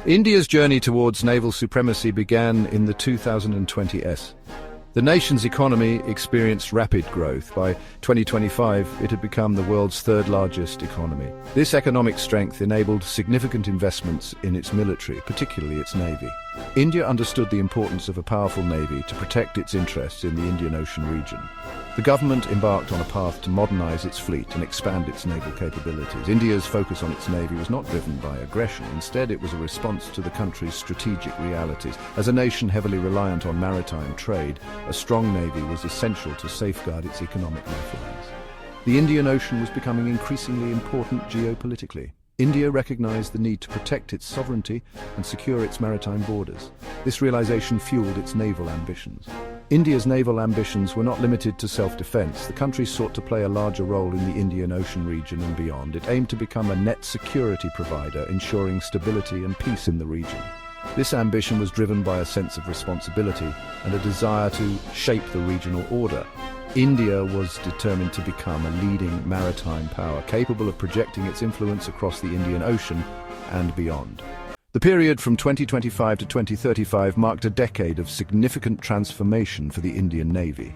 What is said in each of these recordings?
India's journey towards naval supremacy began in the 2020s. The nation's economy experienced rapid growth. By 2025, it had become the world's third largest economy. This economic strength enabled significant investments in its military, particularly its navy. India understood the importance of a powerful navy to protect its interests in the Indian Ocean region. The government embarked on a path to modernize its fleet and expand its naval capabilities. India's focus on its navy was not driven by aggression. Instead, it was a response to the country's strategic realities. As a nation heavily reliant on maritime trade, a strong navy was essential to safeguard its economic lifelines. The Indian Ocean was becoming increasingly important geopolitically. India recognized the need to protect its sovereignty and secure its maritime borders. This realization fueled its naval ambitions. India's naval ambitions were not limited to self-defense. The country sought to play a larger role in the Indian Ocean region and beyond. It aimed to become a net security provider, ensuring stability and peace in the region. This ambition was driven by a sense of responsibility and a desire to shape the regional order. India was determined to become a leading maritime power, capable of projecting its influence across the Indian Ocean and beyond. The period from 2025 to 2035 marked a decade of significant transformation for the Indian Navy.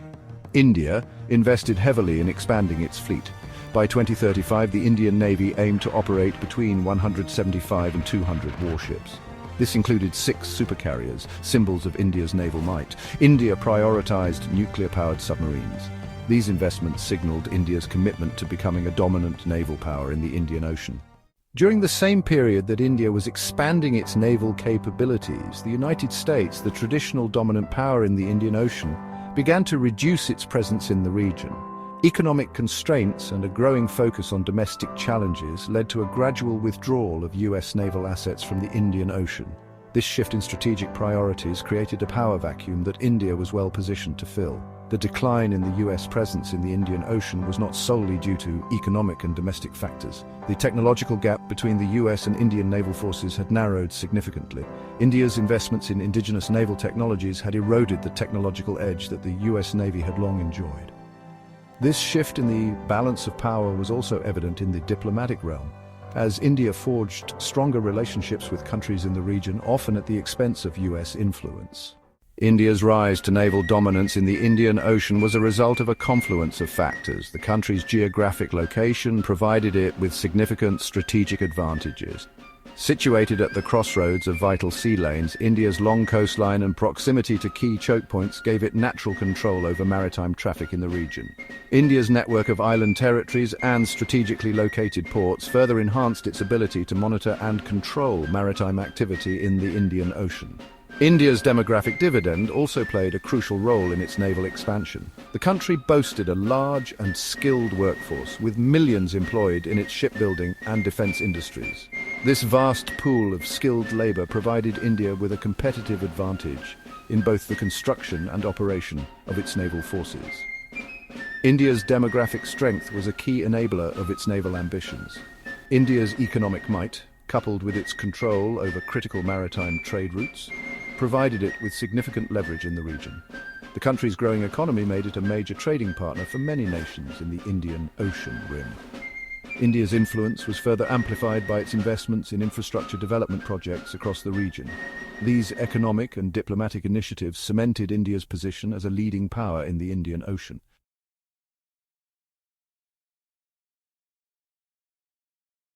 India invested heavily in expanding its fleet. By 2035, the Indian Navy aimed to operate between 175 and 200 warships. This included 6 supercarriers, symbols of India's naval might. India prioritized nuclear-powered submarines. These investments signaled India's commitment to becoming a dominant naval power in the Indian Ocean. During the same period that India was expanding its naval capabilities, the United States, the traditional dominant power in the Indian Ocean, began to reduce its presence in the region. Economic constraints and a growing focus on domestic challenges led to a gradual withdrawal of U.S. naval assets from the Indian Ocean. This shift in strategic priorities created a power vacuum that India was well positioned to fill. The decline in the U.S. presence in the Indian Ocean was not solely due to economic and domestic factors. The technological gap between the U.S. and Indian naval forces had narrowed significantly. India's investments in indigenous naval technologies had eroded the technological edge that the U.S. Navy had long enjoyed. This shift in the balance of power was also evident in the diplomatic realm, as India forged stronger relationships with countries in the region, often at the expense of U.S. influence. India's rise to naval dominance in the Indian Ocean was a result of a confluence of factors. The country's geographic location provided it with significant strategic advantages. Situated at the crossroads of vital sea lanes, India's long coastline and proximity to key choke points gave it natural control over maritime traffic in the region. India's network of island territories and strategically located ports further enhanced its ability to monitor and control maritime activity in the Indian Ocean. India's demographic dividend also played a crucial role in its naval expansion. The country boasted a large and skilled workforce, with millions employed in its shipbuilding and defense industries. This vast pool of skilled labor provided India with a competitive advantage in both the construction and operation of its naval forces. India's demographic strength was a key enabler of its naval ambitions. India's economic might, coupled with its control over critical maritime trade routes, provided it with significant leverage in the region. The country's growing economy made it a major trading partner for many nations in the Indian Ocean rim. India's influence was further amplified by its investments in infrastructure development projects across the region. These economic and diplomatic initiatives cemented India's position as a leading power in the Indian Ocean.